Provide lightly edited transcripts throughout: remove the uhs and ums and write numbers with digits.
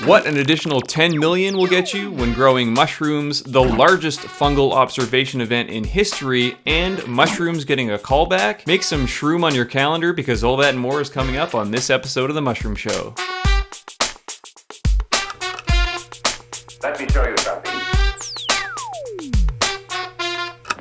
What an additional 10 million will get you when growing mushrooms, the largest fungal observation event in history, and mushrooms getting a callback. Make some shroom on your calendar because all that and more is coming up on this episode of The Mushroom Show. Let me show you something.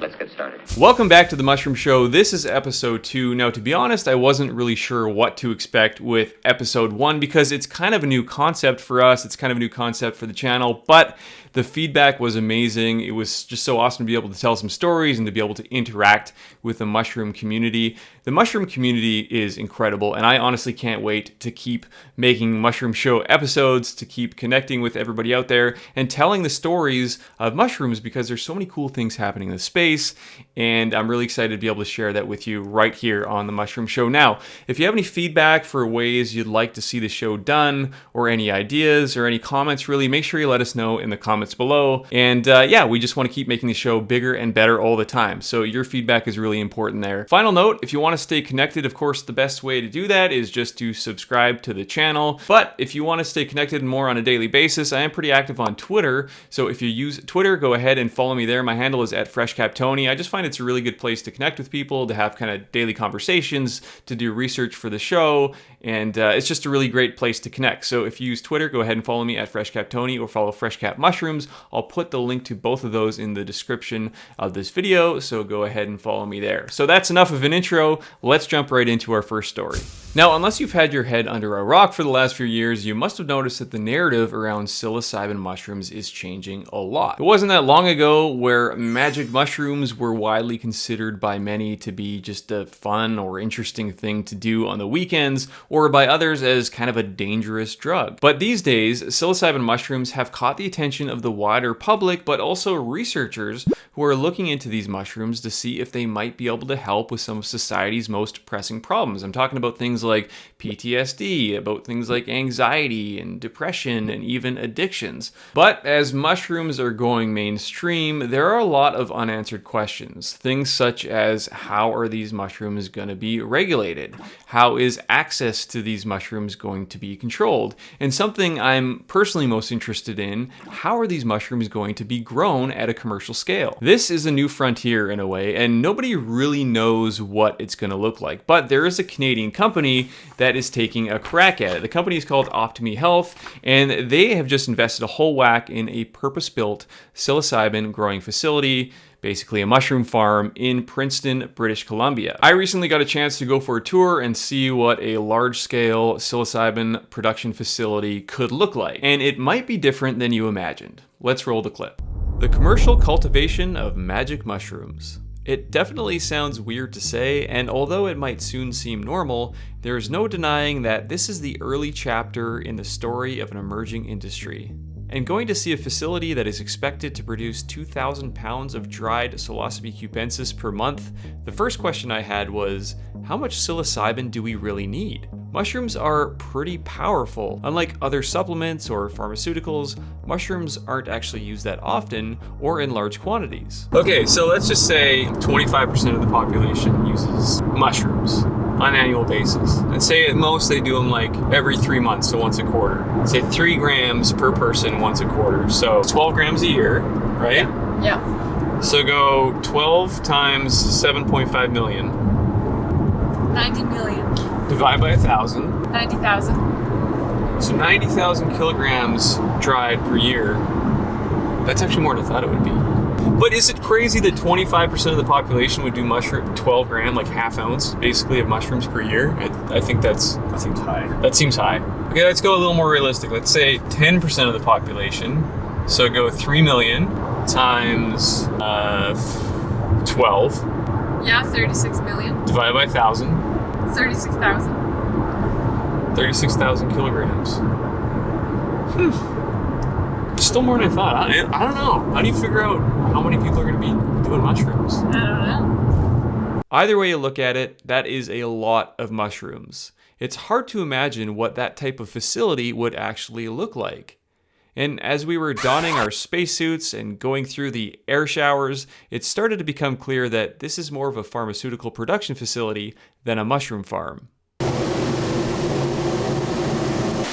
Let's get started. Welcome back to The Mushroom Show. This is episode 2. Now, to be honest, I wasn't really sure what to expect with episode 1 because it's kind of a new concept for us. It's kind of a new concept for the channel, but the feedback was amazing. It was just so awesome to be able to tell some stories and to be able to interact with the mushroom community. The mushroom community is incredible, and I honestly can't wait to keep making Mushroom Show episodes, to keep connecting with everybody out there and telling the stories of mushrooms because there's so many cool things happening in the space, and I'm really excited to be able to share that with you right here on The Mushroom Show. Now, if you have any feedback for ways you'd like to see the show done, or any ideas, or any comments, really, make sure you let us know in the comments below. And yeah, we just want to keep making the show bigger and better all the time. So your feedback is really important there. Final note, if you want to stay connected, of course, the best way to do that is just to subscribe to the channel. But if you want to stay connected more on a daily basis, I am pretty active on Twitter. So if you use Twitter, go ahead and follow me there. My handle is @FreshCapTony. I just find it's a really good place to connect with people, to have kind of daily conversations, to do research for the show, and it's just a really great place to connect. So if you use Twitter, go ahead and follow me @FreshCapTony or follow FreshCap Mushrooms. I'll put the link to both of those in the description of this video, so go ahead and follow me there. So that's enough of an intro. Let's jump right into our first story. Now, unless you've had your head under a rock for the last few years, you must have noticed that the narrative around psilocybin mushrooms is changing a lot. It wasn't that long ago where magic mushrooms were widely considered by many to be just a fun or interesting thing to do on the weekends, or by others as kind of a dangerous drug. But these days, psilocybin mushrooms have caught the attention of the wider public, but also researchers who are looking into these mushrooms to see if they might be able to help with some of society's most pressing problems. I'm talking about things like PTSD, about things like anxiety and depression and even addictions. But as mushrooms are going mainstream, there are a lot of unanswered questions. Things such as, how are these mushrooms going to be regulated? How is access to these mushrooms going to be controlled? And something I'm personally most interested in, how are these mushrooms going to be grown at a commercial scale? This is a new frontier in a way, and nobody really knows what it's going to look like. But there is a Canadian company that is taking a crack at it. The company is called Optimi Health, and they have just invested a whole whack in a purpose-built psilocybin growing facility, basically a mushroom farm in Princeton, British Columbia. I recently got a chance to go for a tour and see what a large-scale psilocybin production facility could look like, and it might be different than you imagined. Let's roll the clip. The commercial cultivation of magic mushrooms. It definitely sounds weird to say, and although it might soon seem normal, there is no denying that this is the early chapter in the story of an emerging industry. And going to see a facility that is expected to produce 2,000 pounds of dried Psilocybe cubensis per month, the first question I had was, how much psilocybin do we really need? Mushrooms are pretty powerful. Unlike other supplements or pharmaceuticals, mushrooms aren't actually used that often or in large quantities. Okay, so let's just say 25% of the population uses mushrooms on an annual basis. And say at most they do them like every 3 months, so once a quarter. Say 3 grams per person once a quarter. So 12 grams a year, right? Yeah. So go 12 times 7.5 million. 90 million. Divide by 1,000. 90,000. So 90,000 kilograms dried per year. That's actually more than I thought it would be. But is it crazy that 25% of the population would do 12 gram, like half ounce, basically, of mushrooms per year? I think that seems high. That seems high. Okay, let's go a little more realistic. Let's say 10% of the population. So go 3 million times 12. Yeah, 36 million. Divided by 1,000. 36,000. 36,000 kilograms. Still more than I thought. I don't know. How do you figure out how many people are going to be doing mushrooms? I don't know. Either way you look at it, that is a lot of mushrooms. It's hard to imagine what that type of facility would actually look like. And as we were donning our spacesuits and going through the air showers, it started to become clear that this is more of a pharmaceutical production facility than a mushroom farm.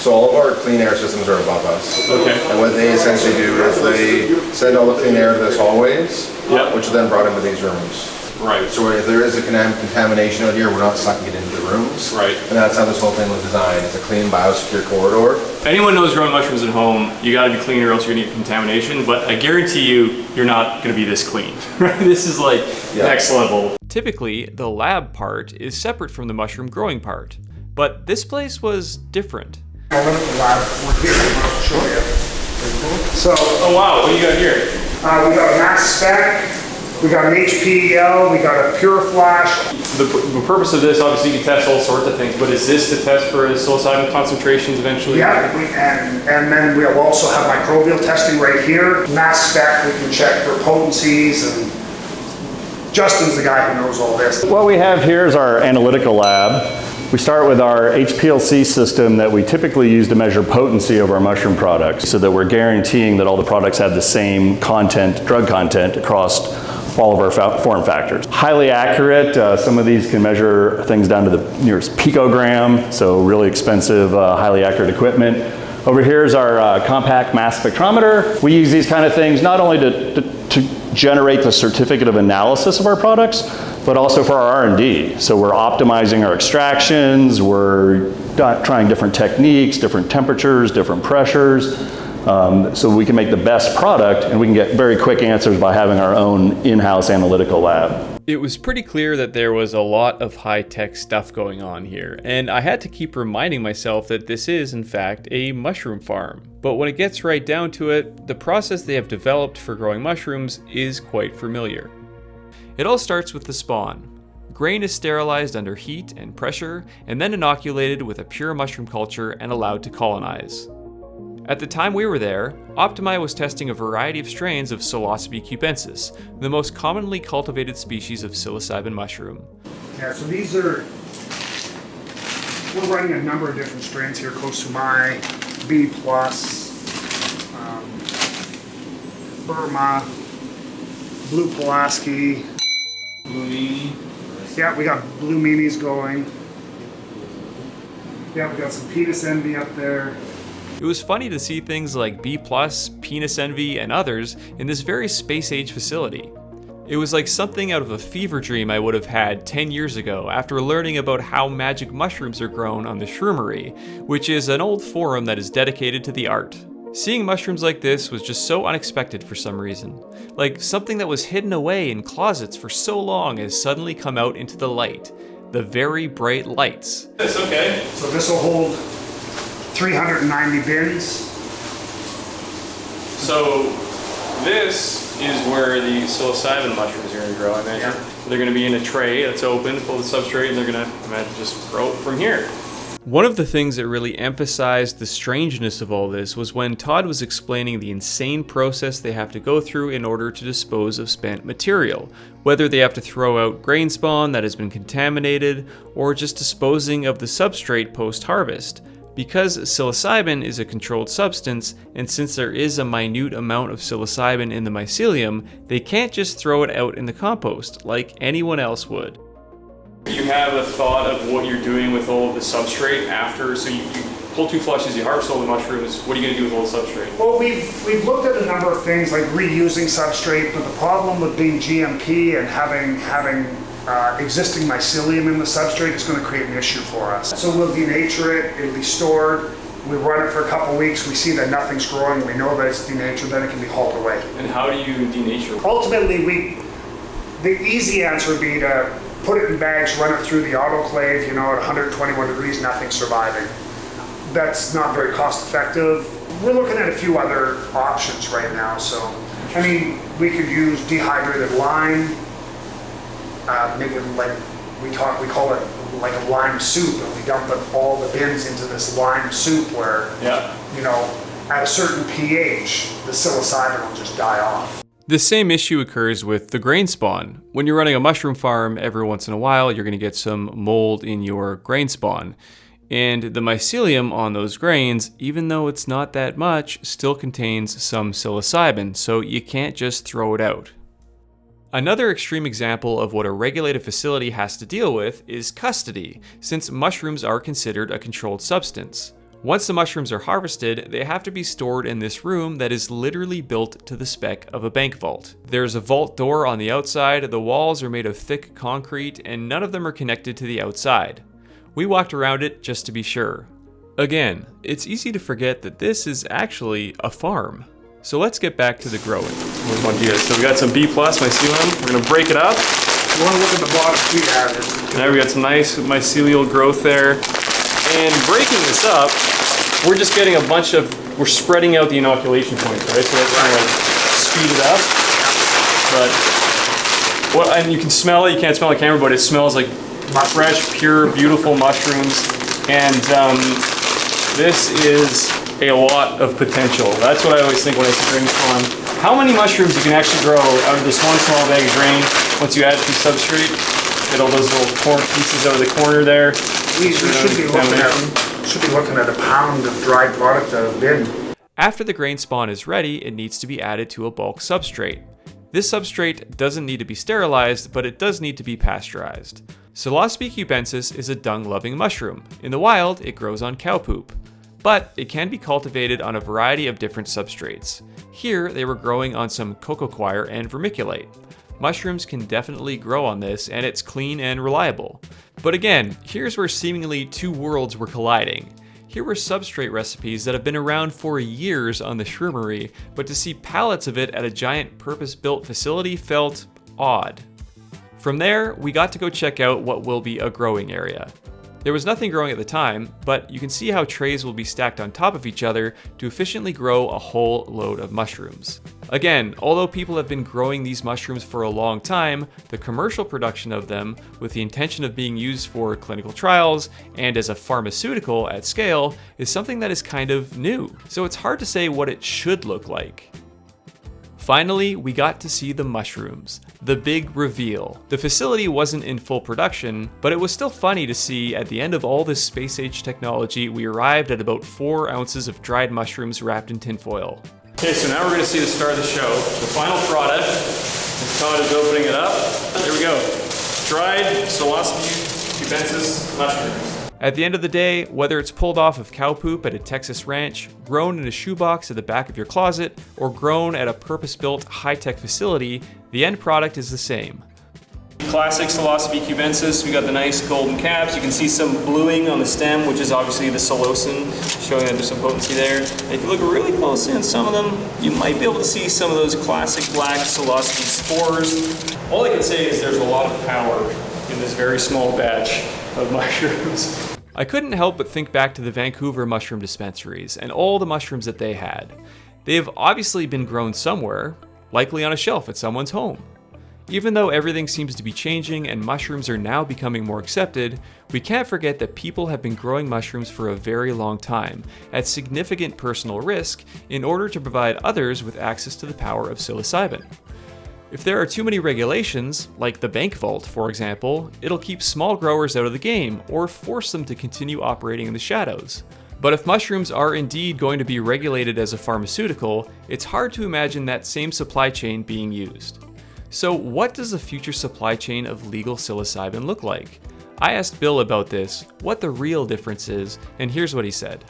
So all of our clean air systems are above us. Okay. And what they essentially do is they send all the clean air to this hallways, Yep. which are then brought into these rooms. Right. So if there is a contamination out here, we're not sucking it into the rooms. Right. And that's how this whole thing was designed. It's a clean, biosecure corridor. Anyone knows growing mushrooms at home, you gotta be clean or else you're gonna get contamination, but I guarantee you, you're not gonna be this clean, right? This is like next level. Typically, the lab part is separate from the mushroom growing part, but this place was different. Analytical lab, we're here, I'll show you. So, Oh wow, what do you got here? we got a mass spec, we got an HPEL, we got a pure flash. The purpose of this, obviously you can test all sorts of things, but is this to test for psilocybin concentrations eventually? Yeah, and then we'll also have microbial testing right here. Mass spec, we can check for potencies, and Justin's the guy who knows all this. What we have here is our analytical lab. We start with our HPLC system that we typically use to measure potency of our mushroom products so that we're guaranteeing that all the products have the same content, drug content across all of our form factors. Highly accurate, some of these can measure things down to the nearest picogram, so really expensive, highly accurate equipment. Over here is our compact mass spectrometer. We use these kind of things not only to generate the certificate of analysis of our products, but also for our R&D. So we're optimizing our extractions, we're trying different techniques, different temperatures, different pressures, so we can make the best product and we can get very quick answers by having our own in-house analytical lab. It was pretty clear that there was a lot of high-tech stuff going on here, and I had to keep reminding myself that this is, in fact, a mushroom farm. But when it gets right down to it, the process they have developed for growing mushrooms is quite familiar. It all starts with the spawn. Grain is sterilized under heat and pressure, and then inoculated with a pure mushroom culture and allowed to colonize. At the time we were there, Optimi was testing a variety of strains of Psilocybe cubensis, the most commonly cultivated species of psilocybin mushroom. Yeah, so these are, we're running a number of different strains here, Kosumai, B+, Burma, Blue Pulaski. Blue meanie. Yeah, we got blue meanies going. Yeah, we got some penis envy up there. It was funny to see things like B+, penis envy, and others in this very space-age facility. It was like something out of a fever dream I would have had 10 years ago after learning about how magic mushrooms are grown on the Shroomery, which is an old forum that is dedicated to the art. Seeing mushrooms like this was just so unexpected for some reason. Like something that was hidden away in closets for so long has suddenly come out into the light. The very bright lights. That's okay. So this will hold 390 bins. So this is where the psilocybin mushrooms are going to grow, I imagine. Yeah. They're going to be in a tray that's open, full of substrate, and they're going to, imagine, just grow from here. One of the things that really emphasized the strangeness of all this was when Todd was explaining the insane process they have to go through in order to dispose of spent material, whether they have to throw out grain spawn that has been contaminated, or just disposing of the substrate post-harvest. Because psilocybin is a controlled substance, and since there is a minute amount of psilocybin in the mycelium, they can't just throw it out in the compost like anyone else would. You have a thought of what you're doing with all of the substrate after, so you pull 2 flushes, you harvest all the mushrooms, what are you going to do with all the substrate? Well, we've looked at a number of things like reusing substrate, but the problem with being GMP and having existing mycelium in the substrate is going to create an issue for us. So we'll denature it, it'll be stored, we run it for a couple weeks, we see that nothing's growing, we know that it's denatured, then it can be hauled away. And how do you denature? Ultimately, the easy answer would be to put it in bags, run it through the autoclave, at 121 degrees, nothing surviving. That's not very cost effective. We're looking at a few other options right now. So, I mean, we could use dehydrated lime, maybe like we call it like a lime soup, and we dump all the bins into this lime soup where, at a certain pH, the psilocybin will just die off. The same issue occurs with the grain spawn. When you're running a mushroom farm, every once in a while, you're going to get some mold in your grain spawn. And the mycelium on those grains, even though it's not that much, still contains some psilocybin, so you can't just throw it out. Another extreme example of what a regulated facility has to deal with is custody, since mushrooms are considered a controlled substance. Once the mushrooms are harvested, they have to be stored in this room that is literally built to the spec of a bank vault. There's a vault door on the outside, the walls are made of thick concrete, and none of them are connected to the outside. We walked around it just to be sure. Again, it's easy to forget that this is actually a farm. So let's get back to the growing. Where's one here? So we got some B+ mycelium. We're gonna break it up. You want to look at the bottom we added. Now we got some nice mycelial growth there. And breaking this up, we're just getting we're spreading out the inoculation points, right? So that's gonna speed it up. But, and you can smell it, you can't smell the camera, but it smells like fresh, pure, beautiful mushrooms. And this is a lot of potential. That's what I always think when I see grain spawn. How many mushrooms you can actually grow out of this one small bag of grain once you add it to substrate? Get all those little corn pieces out of the corner there. We should be looking at a pound of dried product a bin. After the grain spawn is ready, it needs to be added to a bulk substrate. This substrate doesn't need to be sterilized, but it does need to be pasteurized. Psilocybe cubensis is a dung-loving mushroom. In the wild, it grows on cow poop, but it can be cultivated on a variety of different substrates. Here, they were growing on some cocoa coir and vermiculite. Mushrooms can definitely grow on this, and it's clean and reliable. But again, here's where seemingly two worlds were colliding. Here were substrate recipes that have been around for years on the shroomery, but to see pallets of it at a giant purpose-built facility felt odd. From there, we got to go check out what will be a growing area. There was nothing growing at the time, but you can see how trays will be stacked on top of each other to efficiently grow a whole load of mushrooms. Again, although people have been growing these mushrooms for a long time, the commercial production of them, with the intention of being used for clinical trials and as a pharmaceutical at scale, is something that is kind of new. So it's hard to say what it should look like. Finally, we got to see the mushrooms, the big reveal. The facility wasn't in full production, but it was still funny to see at the end of all this space-age technology, we arrived at about 4 ounces of dried mushrooms wrapped in tinfoil. Okay, so now we're gonna see the star of the show. The final product, as Todd is opening it up. There we go. Dried Psilocybe cubensis mushrooms. At the end of the day, whether it's pulled off of cow poop at a Texas ranch, grown in a shoebox at the back of your closet, or grown at a purpose-built high-tech facility, the end product is the same. Classic Psilocybe cubensis, we got the nice golden caps. You can see some bluing on the stem, which is obviously the psilocin, showing that there's some potency there. And if you look really closely on some of them, you might be able to see some of those classic black Psilocybe spores. All I can say is there's a lot of power in this very small batch of mushrooms. I couldn't help but think back to the Vancouver mushroom dispensaries and all the mushrooms that they had. They have obviously been grown somewhere, likely on a shelf at someone's home. Even though everything seems to be changing and mushrooms are now becoming more accepted, we can't forget that people have been growing mushrooms for a very long time, at significant personal risk, in order to provide others with access to the power of psilocybin. If there are too many regulations, like the bank vault for example, it'll keep small growers out of the game or force them to continue operating in the shadows. But if mushrooms are indeed going to be regulated as a pharmaceutical, it's hard to imagine that same supply chain being used. So what does the future supply chain of legal psilocybin look like? I asked Bill about this, what the real difference is, and here's what he said.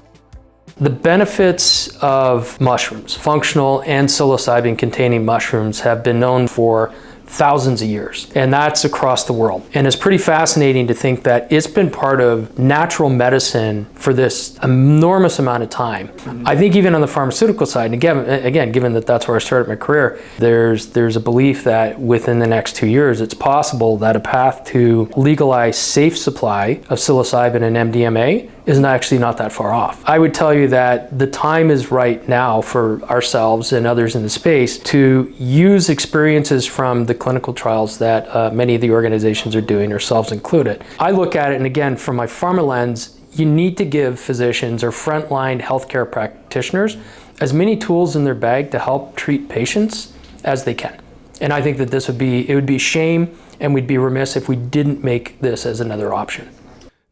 The benefits of mushrooms, functional and psilocybin containing mushrooms, have been known for thousands of years, and that's across the world. And it's pretty fascinating to think that it's been part of natural medicine for this enormous amount of time. I think even on the pharmaceutical side, and again, given that that's where I started my career, there's a belief that within the next 2 years, it's possible that a path to legalize safe supply of psilocybin and MDMA is actually not that far off. I would tell you that the time is right now for ourselves and others in the space to use experiences from the clinical trials that many of the organizations are doing, ourselves included. I look at it, and again, from my pharma lens, you need to give physicians or frontline healthcare practitioners as many tools in their bag to help treat patients as they can. And I think that it would be a shame, and we'd be remiss if we didn't make this as another option.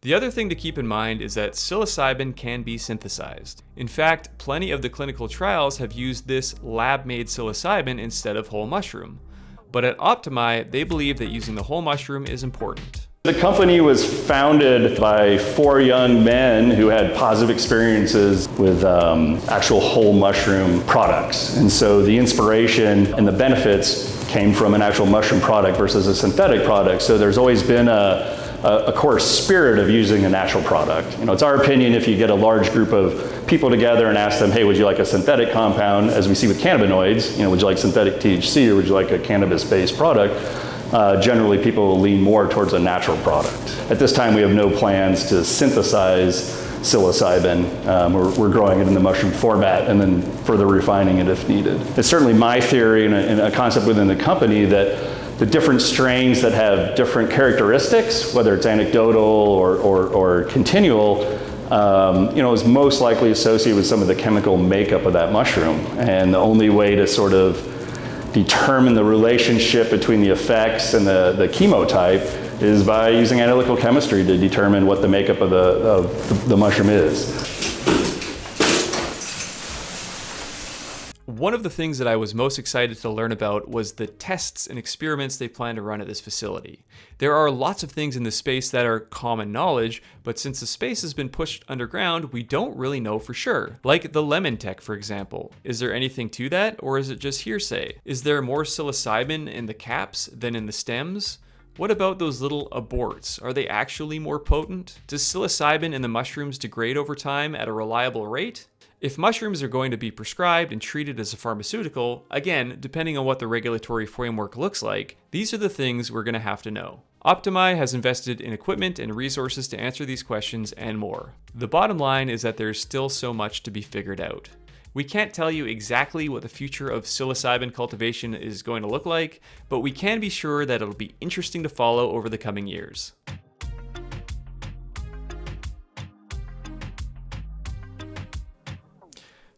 The other thing to keep in mind is that psilocybin can be synthesized. In fact, plenty of the clinical trials have used this lab-made psilocybin instead of whole mushroom. But at Optimi, they believe that using the whole mushroom is important. The company was founded by 4 young men who had positive experiences with actual whole mushroom products. And so the inspiration and the benefits came from an actual mushroom product versus a synthetic product. So there's always been a core spirit of using a natural product. You know, it's our opinion, if you get a large group of people together and ask them, hey, would you like a synthetic compound, as we see with cannabinoids, you know, would you like synthetic THC or would you like a cannabis-based product? Generally, people will lean more towards a natural product. At this time, we have no plans to synthesize psilocybin. We're growing it in the mushroom format and then further refining it if needed. It's certainly my theory and a concept within the company that the different strains that have different characteristics, whether it's anecdotal or continual, you know, is most likely associated with some of the chemical makeup of that mushroom. And the only way to sort of determine the relationship between the effects and the chemotype is by using analytical chemistry to determine what the makeup of the mushroom is. One of the things that I was most excited to learn about was the tests and experiments they plan to run at this facility. There are lots of things in this space that are common knowledge, but since the space has been pushed underground, we don't really know for sure. Like the lemon tech, for example. Is there anything to that, or is it just hearsay? Is there more psilocybin in the caps than in the stems? What about those little aborts? Are they actually more potent? Does psilocybin in the mushrooms degrade over time at a reliable rate? If mushrooms are going to be prescribed and treated as a pharmaceutical, again, depending on what the regulatory framework looks like, these are the things we're going to have to know. Optimi has invested in equipment and resources to answer these questions and more. The bottom line is that there's still so much to be figured out. We can't tell you exactly what the future of psilocybin cultivation is going to look like, but we can be sure that it'll be interesting to follow over the coming years.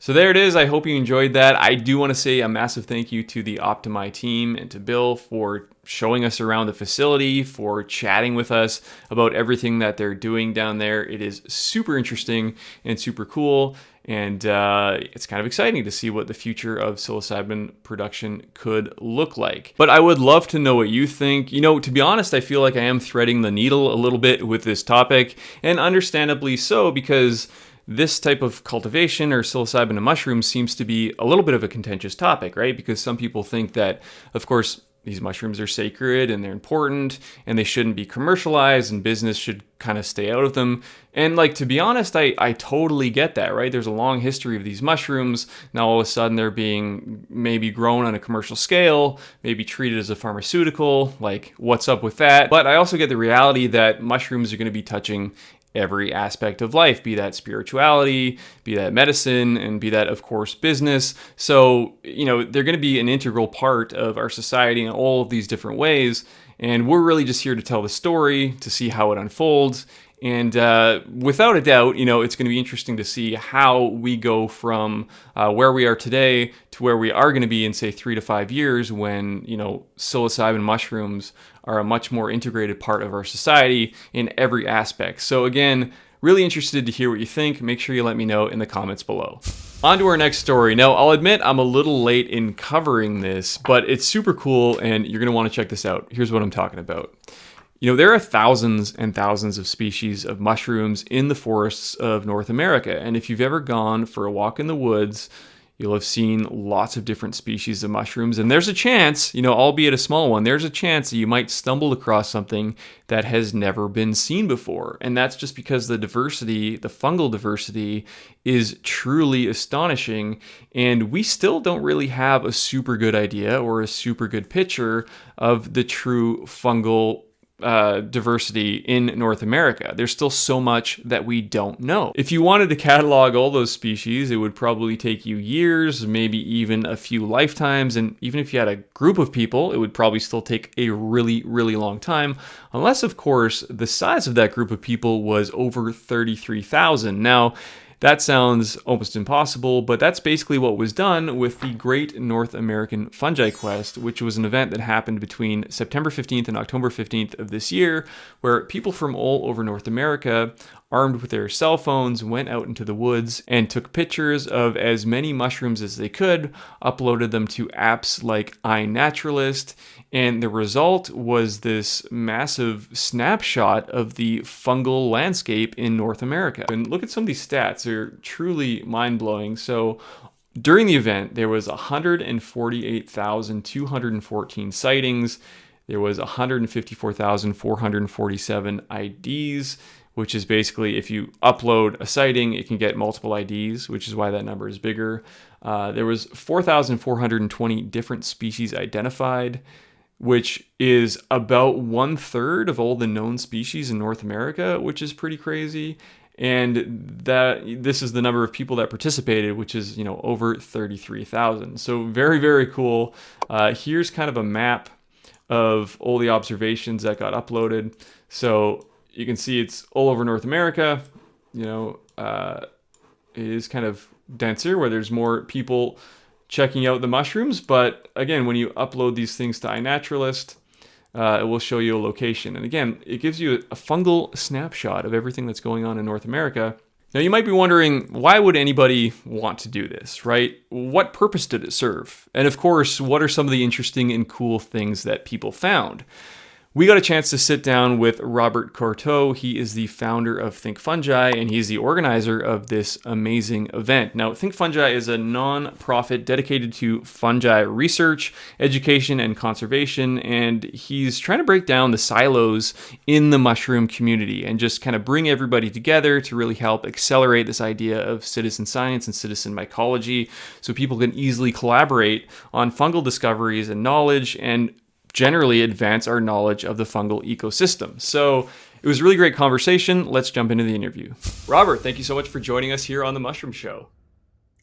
So there it is. I hope you enjoyed that. I do want to say a massive thank you to the Optimi team and to Bill for showing us around the facility, for chatting with us about everything that they're doing down there. It is super interesting and super cool. And it's kind of exciting to see what the future of psilocybin production could look like. But I would love to know what you think. You know, to be honest, I feel like I am threading the needle a little bit with this topic, and understandably so, because this type of cultivation or psilocybin and mushrooms seems to be a little bit of a contentious topic, right? Because some people think that, of course, these mushrooms are sacred and they're important and they shouldn't be commercialized and business should kind of stay out of them. And like, to be honest, I totally get that, right? There's a long history of these mushrooms. Now all of a sudden they're being maybe grown on a commercial scale, maybe treated as a pharmaceutical, like what's up with that? But I also get the reality that mushrooms are going to be touching every aspect of life, be that spirituality, be that medicine, and be that, of course, business. So, you know, they're going to be an integral part of our society in all of these different ways. And we're really just here to tell the story, to see how it unfolds. And without a doubt, you know, it's going to be interesting to see how we go from where we are today to where we are going to be in, say, 3 to 5 years when, you know, psilocybin mushrooms are a much more integrated part of our society in every aspect. So again, really interested to hear what you think. Make sure you let me know in the comments below. On to our next story. Now, I'll admit I'm a little late in covering this, but it's super cool and you're going to want to check this out. Here's what I'm talking about. You know, there are thousands and thousands of species of mushrooms in the forests of North America. And if you've ever gone for a walk in the woods, you'll have seen lots of different species of mushrooms. And there's a chance, you know, albeit a small one, there's a chance that you might stumble across something that has never been seen before. And that's just because the diversity, the fungal diversity, is truly astonishing. And we still don't really have a super good idea or a super good picture of the true fungal diversity in North America. There's still so much that we don't know. If you wanted to catalog all those species, it would probably take you years, maybe even a few lifetimes. And even if you had a group of people, it would probably still take a really, really long time. Unless, of course, the size of that group of people was over 33,000. Now, that sounds almost impossible, but that's basically what was done with the Great North American Fungi Quest, which was an event that happened between September 15th and October 15th of this year, where people from all over North America armed with their cell phones, went out into the woods and took pictures of as many mushrooms as they could, uploaded them to apps like iNaturalist, and the result was this massive snapshot of the fungal landscape in North America. And look at some of these stats, they're truly mind-blowing. So during the event, there was 148,214 sightings. There was 154,447 IDs, which is basically if you upload a sighting, it can get multiple IDs, which is why that number is bigger. There was 4,420 different species identified, which is about 1/3 of all the known species in North America, which is pretty crazy. And that this is the number of people that participated, which is, over 33,000. So very, very cool. Here's kind of a map of all the observations that got uploaded. So you can see it's all over North America. It is kind of denser where there's more people checking out the mushrooms. But again, when you upload these things to iNaturalist, it will show you a location. And again, it gives you a fungal snapshot of everything that's going on in North America. Now, you might be wondering, why would anybody want to do this, right? What purpose did it serve? And of course, what are some of the interesting and cool things that people found? We got a chance to sit down with Robert Courteau. He is the founder of ThinkFungi, and he's the organizer of this amazing event. Now, ThinkFungi is a non-profit dedicated to fungi research, education, and conservation, and he's trying to break down the silos in the mushroom community and just kind of bring everybody together to really help accelerate this idea of citizen science and citizen mycology so people can easily collaborate on fungal discoveries and knowledge and generally advance our knowledge of the fungal ecosystem. So it was a really great conversation. Let's jump into the interview. Robert, thank you so much for joining us here on The Mushroom Show.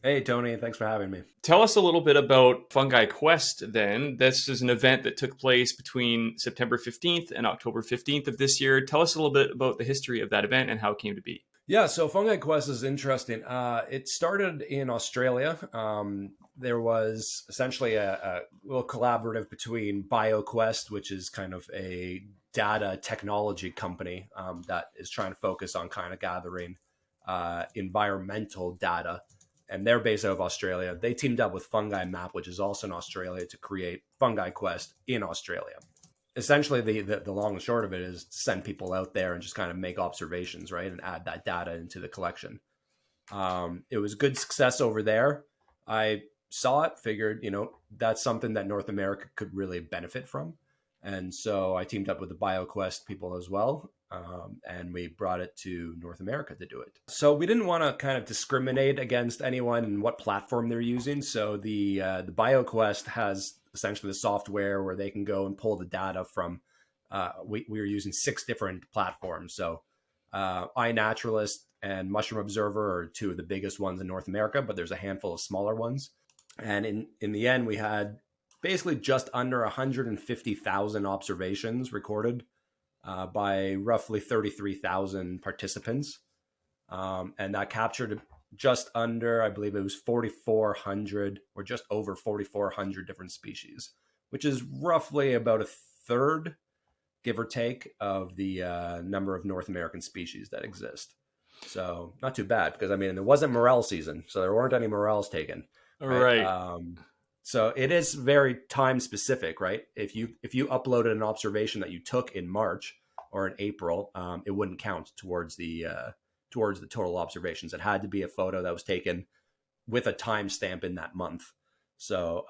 Hey, Tony, thanks for having me. Tell us a little bit about Fungi Quest then. This is an event that took place between September 15th and October 15th of this year. Tell us a little bit about the history of that event and how it came to be. Yeah, so Fungi Quest is interesting. It started in Australia. There was essentially a little collaborative between BioQuest, which is kind of a data technology company that is trying to focus on kind of gathering environmental data. And they're based out of Australia. They teamed up with Fungi Map, which is also in Australia, to create Fungi Quest in Australia. Essentially, the long and short of it is to send people out there and just kind of make observations, right? And add that data into the collection. It was good success over there. I saw it, figured, that's something that North America could really benefit from. And so I teamed up with the BioQuest people as well. And we brought it to North America to do it. So we didn't want to kind of discriminate against anyone and what platform they're using. So the BioQuest has essentially the software where they can go and pull the data from, we were using 6 different platforms. So iNaturalist and Mushroom Observer are 2 of the biggest ones in North America, but there's a handful of smaller ones. And in the end, we had basically just under 150,000 observations recorded by roughly 33,000 participants. And that captured just under, I believe it was 4,400 or just over 4,400 different species, which is roughly about a third, give or take, of the number of North American species that exist. So not too bad, because there wasn't morel season, so there weren't any morels taken. Right. So it is very time specific, right? If you uploaded an observation that you took in March or in April, it wouldn't count towards the total observations. It had to be a photo that was taken with a timestamp in that month. So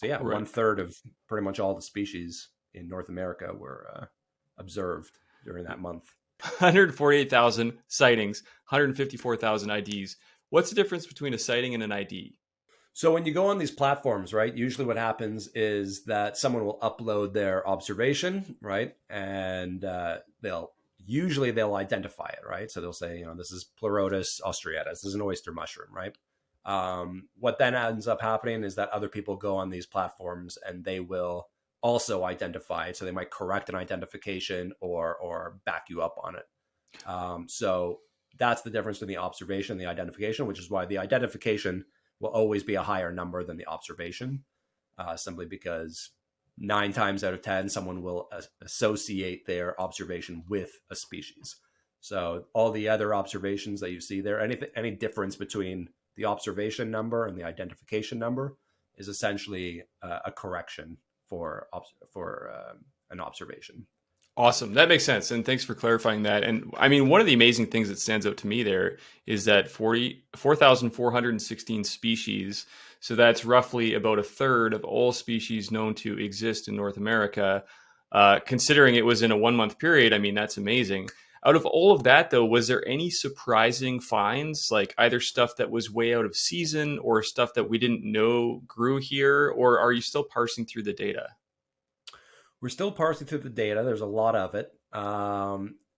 yeah, right. 1/3 of pretty much all the species in North America were observed during that month. 148,000 sightings, 154,000 IDs. What's the difference between a sighting and an ID? So when you go on these platforms, right, usually what happens is that someone will upload their observation, right? And they'll identify it, right? So they'll say, this is Pleurotus austratus, this is an oyster mushroom, right? What then ends up happening is that other people go on these platforms and they will also identify it. So they might correct an identification or back you up on it. So that's the difference between the observation and the identification, which is why the identification will always be a higher number than the observation, simply because 9 times out of 10, someone will associate their observation with a species. So all the other observations that you see there, any difference between the observation number and the identification number is essentially a correction for an observation. Awesome. That makes sense. And thanks for clarifying that. And I mean, one of the amazing things that stands out to me there is that 4,416 species. So that's roughly about a third of all species known to exist in North America. Considering it was in a 1 month period, I mean, that's amazing. Out of all of that, though, was there any surprising finds, like either stuff that was way out of season or stuff that we didn't know grew here? Or are you still parsing through the data? We're still parsing through the data. There's a lot of it.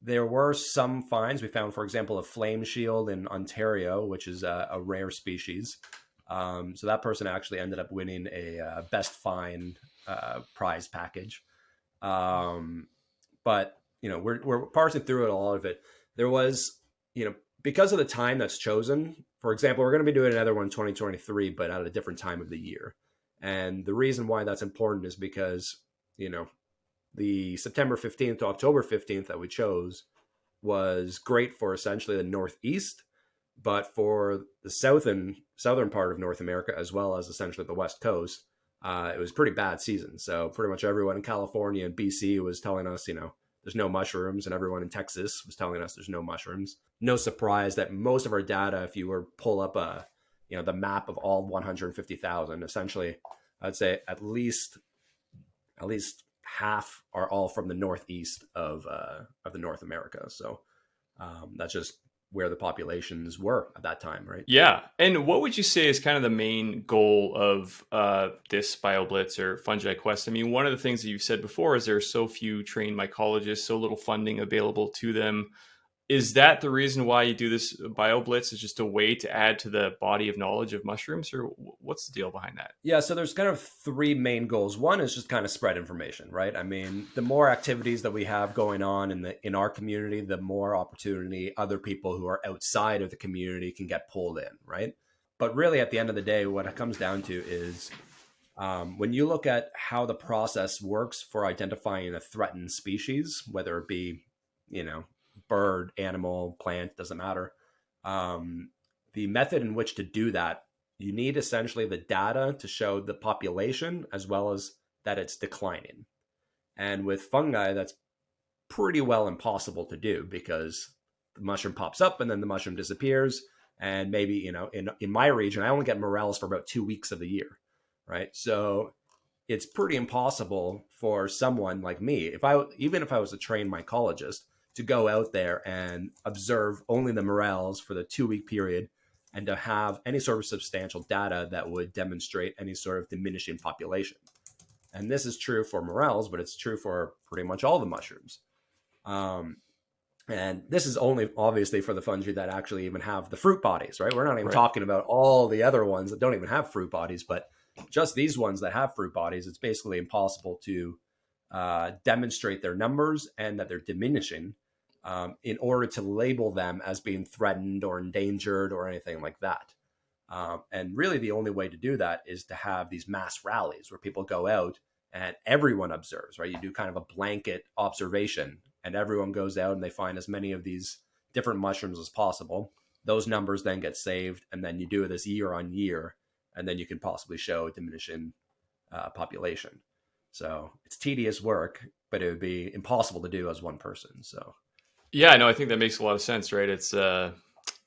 There were some finds. We found, for example, a flame shield in Ontario, which is a rare species. So that person actually ended up winning a best find prize package. But we're parsing through it, a lot of it. There was, because of the time that's chosen, for example, we're going to be doing another one in 2023, but at a different time of the year. And the reason why that's important is because, the September 15th to October 15th that we chose was great for essentially the Northeast, but for the southern part of North America, as well as essentially the West Coast, it was a pretty bad season. So pretty much everyone in California and BC was telling us, there's no mushrooms, and everyone in Texas was telling us there's no mushrooms. No surprise that most of our data, if you were pull up the map of all 150,000, essentially, I'd say at least half are all from the Northeast of the North America. So that's just where the populations were at that time, right? Yeah. And what would you say is kind of the main goal of this Bioblitz or Fungi Quest? I mean, one of the things that you've said before is there are so few trained mycologists, so little funding available to them. Is that the reason why you do this Bioblitz, is just a way to add to the body of knowledge of mushrooms, or what's the deal behind that? Yeah, so there's kind of three main goals. One is just kind of spread information, right? I mean, the more activities that we have going on in our community, the more opportunity other people who are outside of the community can get pulled in, right? But really, at the end of the day, what it comes down to is when you look at how the process works for identifying a threatened species, whether it be, bird, animal, plant, doesn't matter. The method in which to do that, you need essentially the data to show the population as well as that it's declining. And with fungi, that's pretty well impossible to do because the mushroom pops up and then the mushroom disappears. And maybe, in my region, I only get morels for about 2 weeks of the year, right? So it's pretty impossible for someone like me, even if I was a trained mycologist, to go out there and observe only the morels for the 2 week period and to have any sort of substantial data that would demonstrate any sort of diminishing population. And this is true for morels, but it's true for pretty much all the mushrooms. And this is only obviously for the fungi that actually even have the fruit bodies, right? We're not even talking about all the other ones that don't even have fruit bodies, but just these ones that have fruit bodies, it's basically impossible to demonstrate their numbers and that they're diminishing in order to label them as being threatened or endangered or anything like that. And really the only way to do that is to have these mass rallies where people go out and everyone observes, right? You do kind of a blanket observation and everyone goes out and they find as many of these different mushrooms as possible. Those numbers then get saved, and then you do this year on year, and then you can possibly show diminishing population. So it's tedious work, but it would be impossible to do as one person. So yeah, no, I think that makes a lot of sense, right? It's kind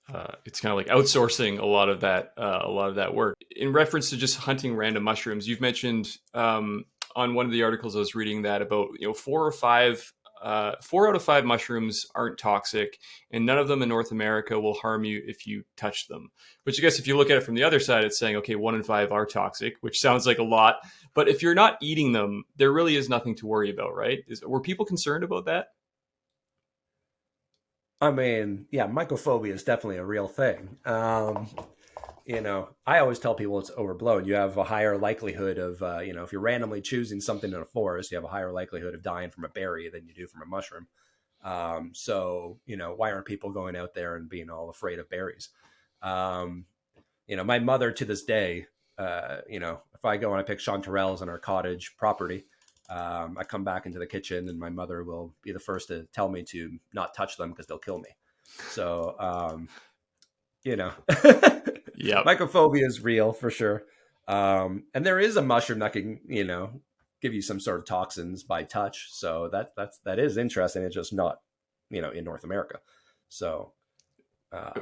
of like outsourcing a lot of that work. In reference to just hunting random mushrooms, you've mentioned on one of the articles I was reading that about 4 out of 5 mushrooms aren't toxic, and none of them in North America will harm you if you touch them. Which I guess if you look at it from the other side, it's saying, okay, 1 in 5 are toxic, which sounds like a lot. But if you're not eating them, there really is nothing to worry about, right? Were people concerned about that? I mean, yeah, mycophobia is definitely a real thing. I always tell people it's overblown. You have a higher likelihood of, if you're randomly choosing something in a forest, you have a higher likelihood of dying from a berry than you do from a mushroom. So, why aren't people going out there and being all afraid of berries? My mother to this day, if I go and I pick chanterelles on our cottage property, I come back into the kitchen and my mother will be the first to tell me to not touch them because they'll kill me. So, Yeah. mycophobia is real for sure. And there is a mushroom that can, give you some sort of toxins by touch. So that is interesting. It's just not, in North America. So,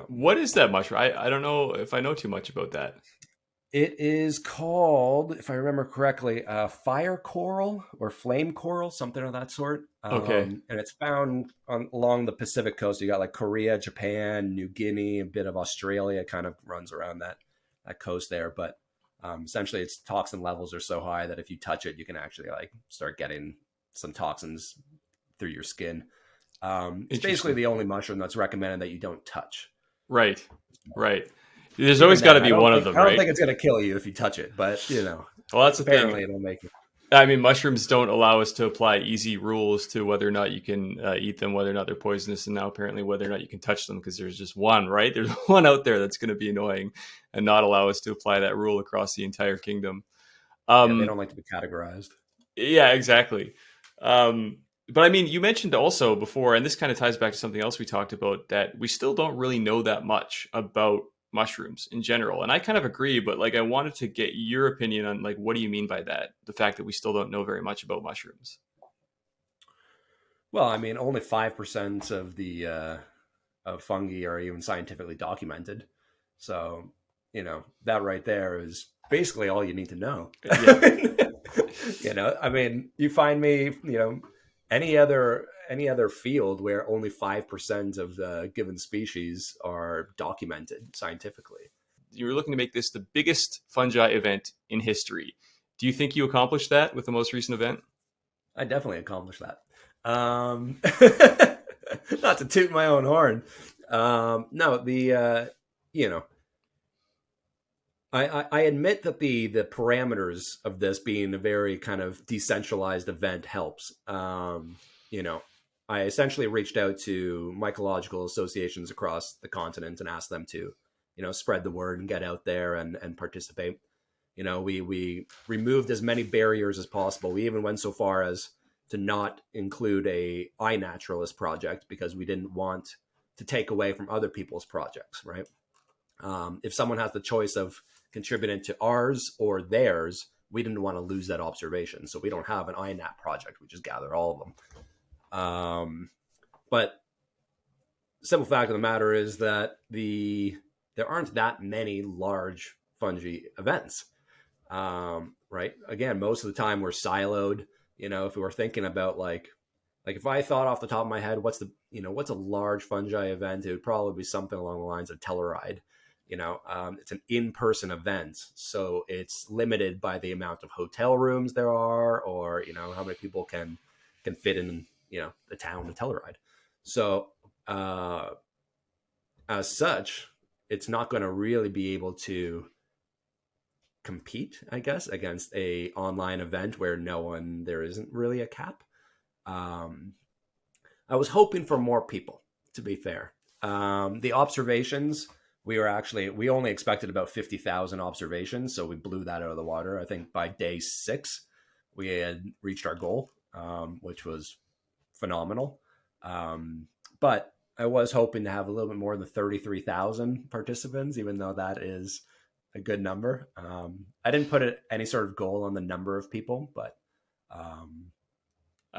What is that mushroom? I don't know if I know too much about that. it is called, if I remember correctly, fire coral or flame coral, something of that sort. Okay. And it's found along the Pacific coast. You got like Korea, Japan, New Guinea, a bit of Australia. It kind of runs around that coast there. But essentially, its toxin levels are so high that if you touch it, you can actually like start getting some toxins through your skin. It's basically the only mushroom that's recommended that you don't touch. Right. There's always got to be one of them, I don't right? think it's going to kill you if you touch it, but Well, that's the apparently thing. it'll make it. I mean, mushrooms don't allow us to apply easy rules to whether or not you can eat them, whether or not they're poisonous, and now apparently whether or not you can touch them, because there's just one, right? There's one out there that's going to be annoying and not allow us to apply that rule across the entire kingdom. They don't like to be categorized. Yeah, exactly. But I mean, you mentioned also before, and this kind of ties back to something else we talked about, that we still don't really know that much about mushrooms in general. And I kind of agree, but like I wanted to get your opinion on like, what do you mean by that? The fact that we still don't know very much about mushrooms. Well, I mean, only 5% of the of fungi are even scientifically documented. So, that right there is basically all you need to know. Yeah. I mean, you find me, any other field where only 5% of the given species are documented scientifically. You're looking to make this the biggest fungi event in history. Do you think you accomplished that with the most recent event? I definitely accomplished that. Not to toot my own horn. I admit that the parameters of this being a very kind of decentralized event helps. I essentially reached out to mycological associations across the continent and asked them to, spread the word and get out there and participate. We removed as many barriers as possible. We even went so far as to not include a iNaturalist project because we didn't want to take away from other people's projects, right? If someone has the choice of contributing to ours or theirs, we didn't want to lose that observation. So we don't have an INAT project. We just gather all of them. But simple fact of the matter is that there aren't that many large fungi events, right? Again, most of the time we're siloed. If we were thinking about like if I thought off the top of my head, what's a large fungi event? It would probably be something along the lines of Telluride. It's an in-person event, so it's limited by the amount of hotel rooms there are, or how many people can fit in the town of Telluride. So as such, it's not going to really be able to compete, I guess, against a online event where there isn't really a cap. I was hoping for more people, to be fair. The observations, we only expected about 50,000 observations, so we blew that out of the water. I think by day 6, we had reached our goal, which was phenomenal. But I was hoping to have a little bit more than 33,000 participants, even though that is a good number. I didn't put any sort of goal on the number of people, but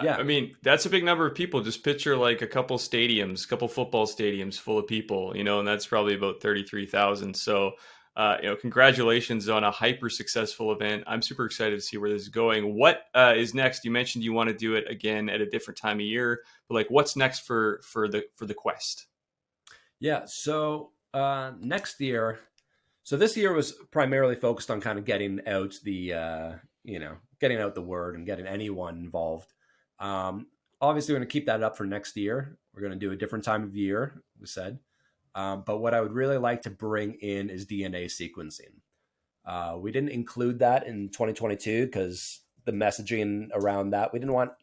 yeah. I mean, that's a big number of people. Just picture like a couple football stadiums full of people, and that's probably about 33,000. So, congratulations on a hyper successful event. I'm super excited to see where this is going. What is next? You mentioned you want to do it again at a different time of year, but like, what's next for the quest? Yeah. So next year, this year was primarily focused on kind of getting out the word and getting anyone involved. Obviously, we're going to keep that up for next year. We're going to do a different time of year, we said. But what I would really like to bring in is DNA sequencing. We didn't include that in 2022 because the messaging around that, we didn't want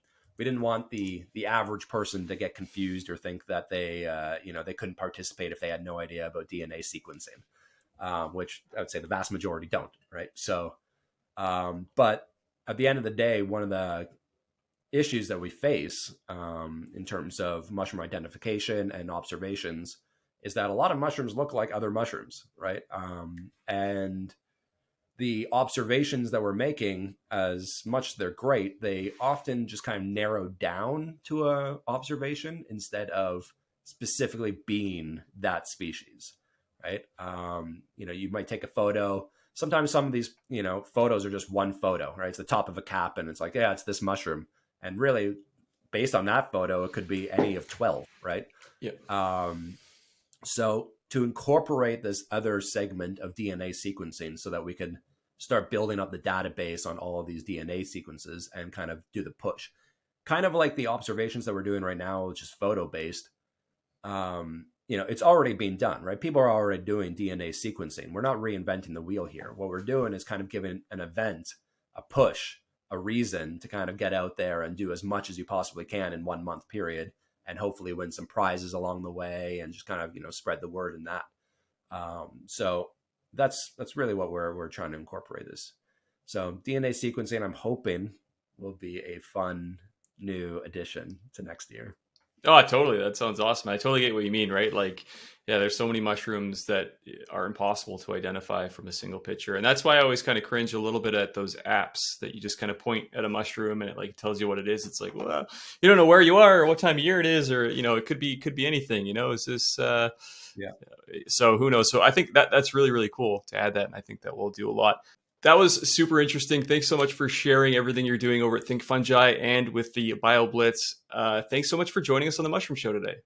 the average person to get confused or think that they couldn't participate if they had no idea about DNA sequencing, which I would say the vast majority don't, right? So, but at the end of the day, one of the issues that we face in terms of mushroom identification and observations is that a lot of mushrooms look like other mushrooms, right? And the observations that we're making, as much as they're great, they often just kind of narrow down to a observation instead of specifically being that species, right? You might take a photo. Sometimes some of these, photos are just one photo, right? It's the top of a cap and it's like, yeah, it's this mushroom. And really, based on that photo, it could be any of 12, right? Yeah. So to incorporate this other segment of DNA sequencing so that we can start building up the database on all of these DNA sequences and kind of do the push, kind of like the observations that we're doing right now, which is photo-based. It's already being done, right? People are already doing DNA sequencing. We're not reinventing the wheel here. What we're doing is kind of giving an event a push, a reason to kind of get out there and do as much as you possibly can in 1 month period, and hopefully win some prizes along the way and just kind of, spread the word in that. So that's really what we're trying to incorporate this. So DNA sequencing, I'm hoping, will be a fun new addition to next year. Oh, totally. That sounds awesome. I totally get what you mean, right? Like, yeah, there's so many mushrooms that are impossible to identify from a single picture. And that's why I always kind of cringe a little bit at those apps that you just kind of point at a mushroom and it like tells you what it is. It's like, well, you don't know where you are or what time of year it is, or, it could be anything, is this, yeah. So who knows? So I think that's really, really cool to add that. And I think that will do a lot. That was super interesting. Thanks so much for sharing everything you're doing over at ThinkFungi and with the Bioblitz. Thanks so much for joining us on the Mushroom Show today.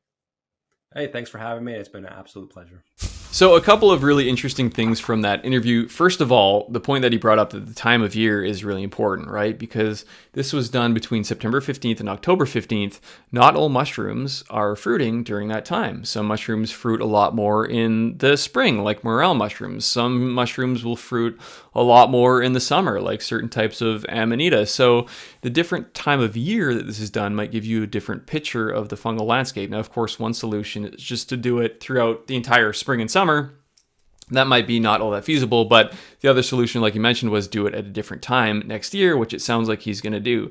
Hey, thanks for having me. It's been an absolute pleasure. So a couple of really interesting things from that interview. First of all, the point that he brought up that the time of year is really important, right? Because this was done between September 15th and October 15th. Not all mushrooms are fruiting during that time. Some mushrooms fruit a lot more in the spring, like morel mushrooms. Some mushrooms will fruit a lot more in the summer, like certain types of amanita. So the different time of year that this is done might give you a different picture of the fungal landscape. Now, of course, one solution is just to do it throughout the entire spring and summer. That might be not all that feasible, but the other solution, like you mentioned, was do it at a different time next year, which it sounds like he's going to do.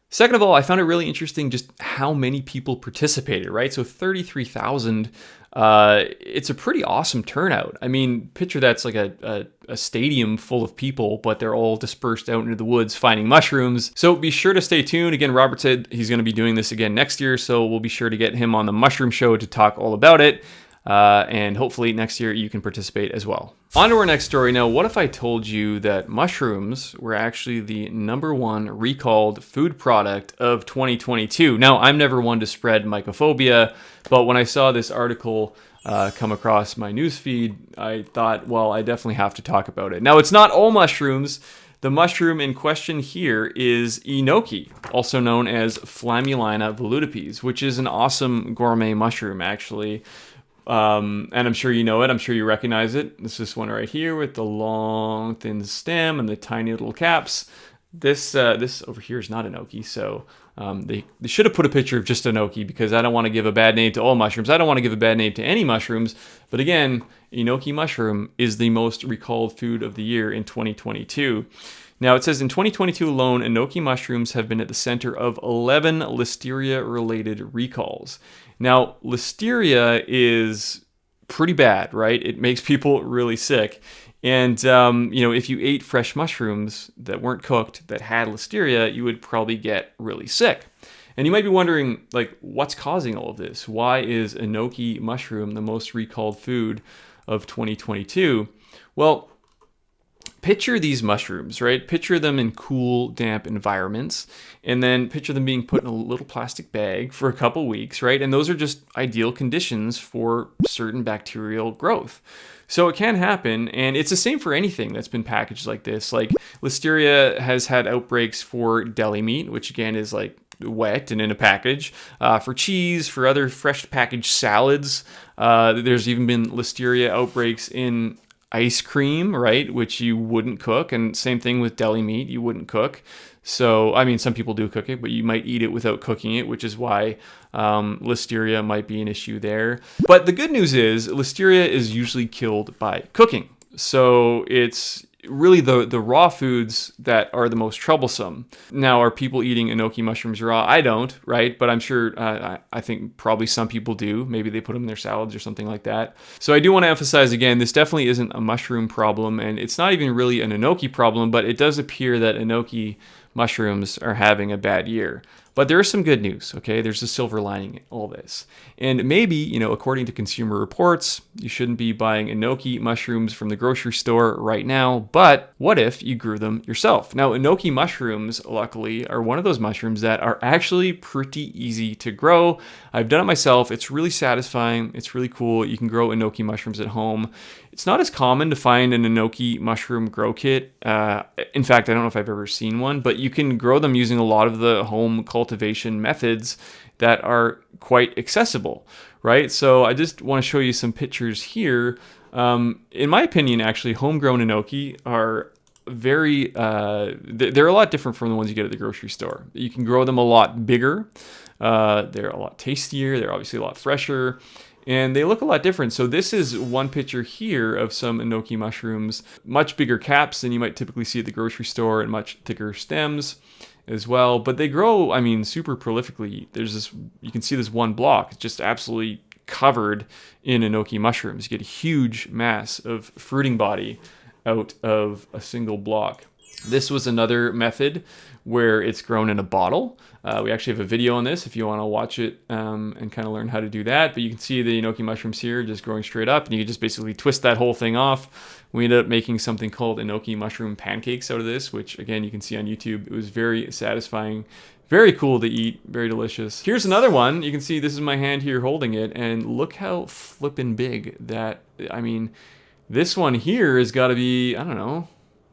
Second of all, I found it really interesting just how many people participated, right? So 33,000, it's a pretty awesome turnout. I mean, picture that's like a stadium full of people, but they're all dispersed out into the woods finding mushrooms. So be sure to stay tuned. Again, Robert said he's going to be doing this again next year, so we'll be sure to get him on the Mushroom Show to talk all about it. And hopefully next year you can participate as well. On to our next story. Now, what if I told you that mushrooms were actually the #1 recalled food product of 2022? Now, I'm never one to spread mycophobia, but when I saw this article come across my newsfeed, I thought, well, I definitely have to talk about it. Now, it's not all mushrooms. The mushroom in question here is Enoki, also known as Flammulina volutipes, which is an awesome gourmet mushroom, actually. And I'm sure you know it. I'm sure you recognize it. This is one right here with the long, thin stem and the tiny little caps. This over here is not Enoki, so they should have put a picture of just Enoki because I don't want to give a bad name to all mushrooms. I don't want to give a bad name to any mushrooms. But again, Enoki mushroom is the most recalled food of the year in 2022. Now, it says in 2022 alone, Enoki mushrooms have been at the center of 11 listeria-related recalls. Now, listeria is pretty bad, right? It makes people really sick. And, if you ate fresh mushrooms that weren't cooked that had listeria, you would probably get really sick. And you might be wondering, like, what's causing all of this? Why is Enoki mushroom the most recalled food of 2022? Well, picture these mushrooms, right? Picture them in cool, damp environments, and then picture them being put in a little plastic bag for a couple weeks, right? And those are just ideal conditions for certain bacterial growth. So it can happen, and it's the same for anything that's been packaged like this. Like listeria has had outbreaks for deli meat, which again is like wet and in a package, for cheese, for other fresh packaged salads. There's even been listeria outbreaks in ice cream, right, which you wouldn't cook, and same thing with deli meat, you wouldn't cook. So, I mean, some people do cook it, but you might eat it without cooking it, which is why listeria might be an issue there. But the good news is listeria is usually killed by cooking. So it's really the raw foods that are the most troublesome. Now, are people eating Enoki mushrooms raw? I don't, right? But I'm sure, I think probably some people do. Maybe they put them in their salads or something like that. So I do want to emphasize again, this definitely isn't a mushroom problem, and it's not even really an Enoki problem, but it does appear that Enoki mushrooms are having a bad year. But there is some good news, okay? There's a silver lining in all this. And maybe, according to Consumer Reports, you shouldn't be buying Enoki mushrooms from the grocery store right now, but what if you grew them yourself? Now, Enoki mushrooms, luckily, are one of those mushrooms that are actually pretty easy to grow. I've done it myself. It's really satisfying. It's really cool. You can grow Enoki mushrooms at home. It's not as common to find an Enoki mushroom grow kit. In fact, I don't know if I've ever seen one, but you can grow them using a lot of the home cultivation methods that are quite accessible, right? So I just want to show you some pictures here. In my opinion, actually, homegrown Enoki are they're a lot different from the ones you get at the grocery store. You can grow them a lot bigger. They're a lot tastier. They're obviously a lot fresher. And they look a lot different. So this is one picture here of some Enoki mushrooms, much bigger caps than you might typically see at the grocery store and much thicker stems as well. But they grow, super prolifically. You can see this one block. It's just absolutely covered in Enoki mushrooms. You get a huge mass of fruiting body out of a single block. This was another method where it's grown in a bottle. We actually have a video on this if you want to watch it and kind of learn how to do that. But you can see the Enoki mushrooms here just growing straight up, and you can just basically twist that whole thing off. We ended up making something called Enoki mushroom pancakes out of this, which again, you can see on YouTube. It was very satisfying, very cool to eat, very delicious. Here's another one. You can see this is my hand here holding it, and look how flippin' big that, this one here has got to be, I don't know,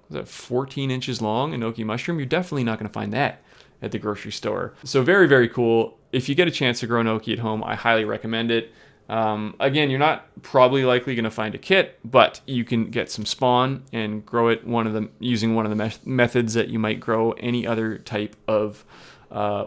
is that 14 inches long, Enoki mushroom? You're definitely not going to find that at the grocery store. So very, very cool. If you get a chance to grow Enoki at home, I highly recommend it. Again, you're not probably likely going to find a kit, but you can get some spawn and grow it using one of the methods that you might grow any other type of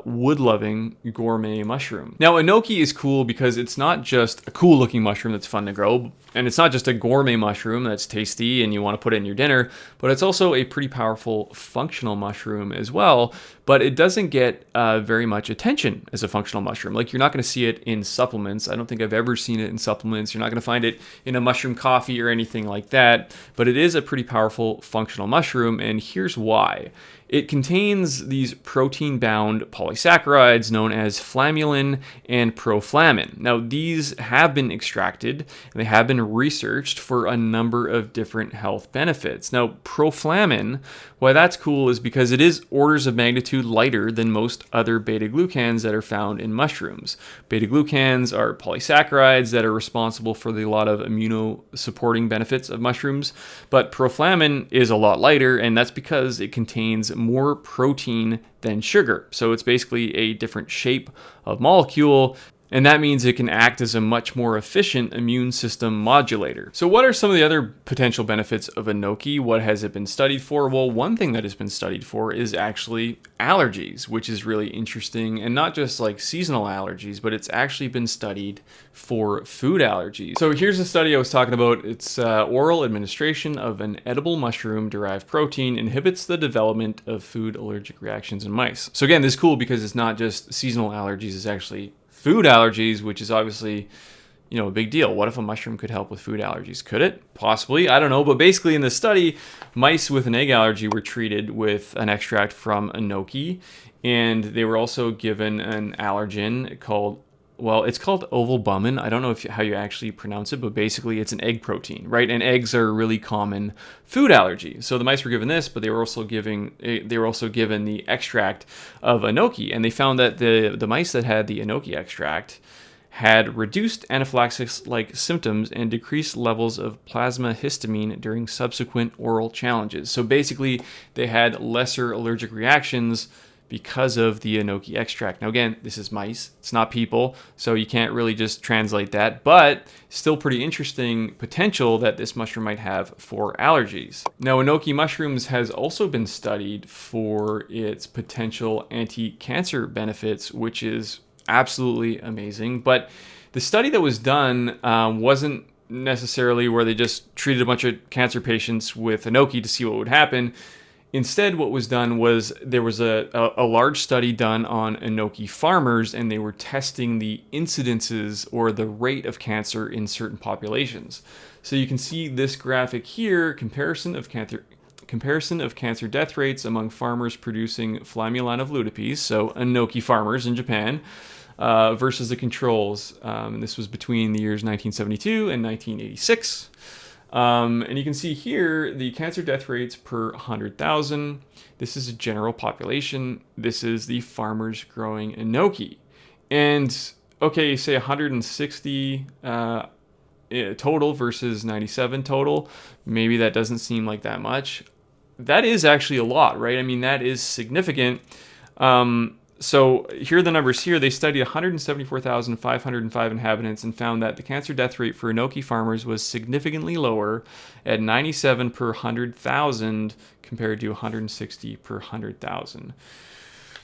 wood-loving gourmet mushroom. Now, Enoki is cool because it's not just a cool-looking mushroom that's fun to grow, and it's not just a gourmet mushroom that's tasty and you want to put it in your dinner, but it's also a pretty powerful functional mushroom as well, but it doesn't get very much attention as a functional mushroom. Like, you're not going to see it in supplements. I don't think I've ever seen it in supplements. You're not going to find it in a mushroom coffee or anything like that, but it is a pretty powerful functional mushroom, and here's why. It contains these protein-bound polysaccharides known as flammulin and proflamin. Now, these have been extracted and they have been researched for a number of different health benefits. Now, proflamin, why that's cool is because it is orders of magnitude lighter than most other beta-glucans that are found in mushrooms. Beta-glucans are polysaccharides that are responsible for a lot of immunosupporting benefits of mushrooms, but proflamin is a lot lighter, and that's because it contains more protein than sugar. So it's basically a different shape of molecule, and that means it can act as a much more efficient immune system modulator. So what are some of the other potential benefits of Enoki? What has it been studied for? Well, one thing that has been studied for is actually allergies, which is really interesting, and not just like seasonal allergies, but it's actually been studied for food allergies. So here's a study I was talking about. It's oral administration of an edible mushroom-derived protein inhibits the development of food allergic reactions in mice. So again, this is cool because it's not just seasonal allergies, it's actually food allergies, which is obviously, a big deal. What if a mushroom could help with food allergies? Could it? Possibly. I don't know. But basically in this study, mice with an egg allergy were treated with an extract from Enoki, and they were also given an allergen called, it's called ovalbumin. I don't know how you actually pronounce it, but basically it's an egg protein, right? And eggs are a really common food allergy. So the mice were given this, but they were also given the extract of Enoki, and they found that the mice that had the Enoki extract had reduced anaphylaxis-like symptoms and decreased levels of plasma histamine during subsequent oral challenges. So basically, they had lesser allergic reactions because of the Enoki extract. Now again, this is mice, it's not people, so you can't really just translate that, but still pretty interesting potential that this mushroom might have for allergies. Now, Enoki mushrooms has also been studied for its potential anti-cancer benefits, which is absolutely amazing, but the study that was done wasn't necessarily where they just treated a bunch of cancer patients with Enoki to see what would happen. Instead, what was done was there was a large study done on Enoki farmers, and they were testing the incidences or the rate of cancer in certain populations. So you can see this graphic here, comparison of cancer death rates among farmers producing Flammulon of Ludipes, so Enoki farmers in Japan, versus the controls. And this was between the years 1972 and 1986. And you can see here the cancer death rates per 100,000. This is a general population. This is the farmers growing Enoki. And okay, say 160 total versus 97 total. Maybe that doesn't seem like that much. That is actually a lot, right? I mean, that is significant. So here are the numbers here. They studied 174,505 inhabitants and found that the cancer death rate for Enoki farmers was significantly lower at 97 per 100,000 compared to 160 per 100,000,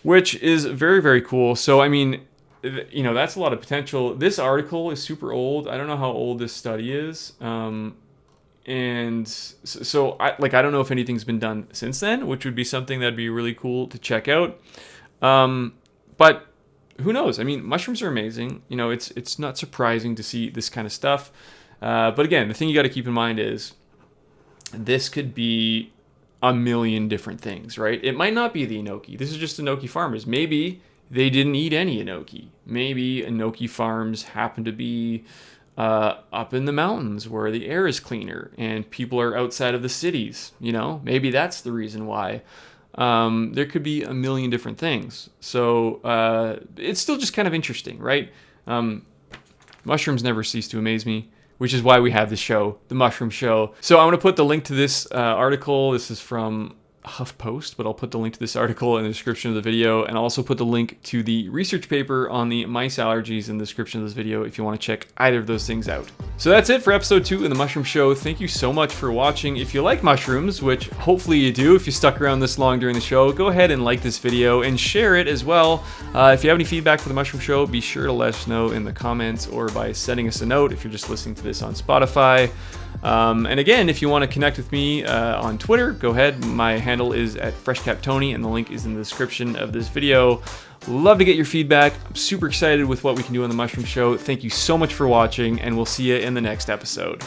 which is very, very cool. So, I mean, you know, that's a lot of potential. This article is super old. I don't know how old this study is. And so I don't know if anything's been done since then, which would be something that'd be really cool to check out. But who knows? I mean, mushrooms are amazing. You know, it's not surprising to see this kind of stuff. But again, the thing you got to keep in mind is this could be a million different things, right? It might not be the Enoki. This is just Enoki farmers. Maybe they didn't eat any Enoki. Maybe Enoki farms happen to be up in the mountains where the air is cleaner and people are outside of the cities. You know, maybe that's the reason why. There could be a million different things. So it's still just kind of interesting, right? Mushrooms never cease to amaze me, which is why we have this show, The Mushroom Show. So I'm going to put the link to this article. This is from HuffPost, but I'll put the link to this article in the description of the video, and I'll also put the link to the research paper on the mice allergies in the description of this video if you want to check either of those things out. So that's it for episode 2 of The Mushroom Show. Thank you so much for watching. If you like mushrooms, which hopefully you do if you stuck around this long during the show, go ahead and like this video and share it as well. If you have any feedback for The Mushroom Show, be sure to let us know in the comments or by sending us a note if you're just listening to this on Spotify. And again, if you want to connect with me on Twitter, go ahead. My handle is @FreshCapTony, and the link is in the description of this video. Love to get your feedback. I'm super excited with what we can do on The Mushroom Show. Thank you so much for watching, and we'll see you in the next episode.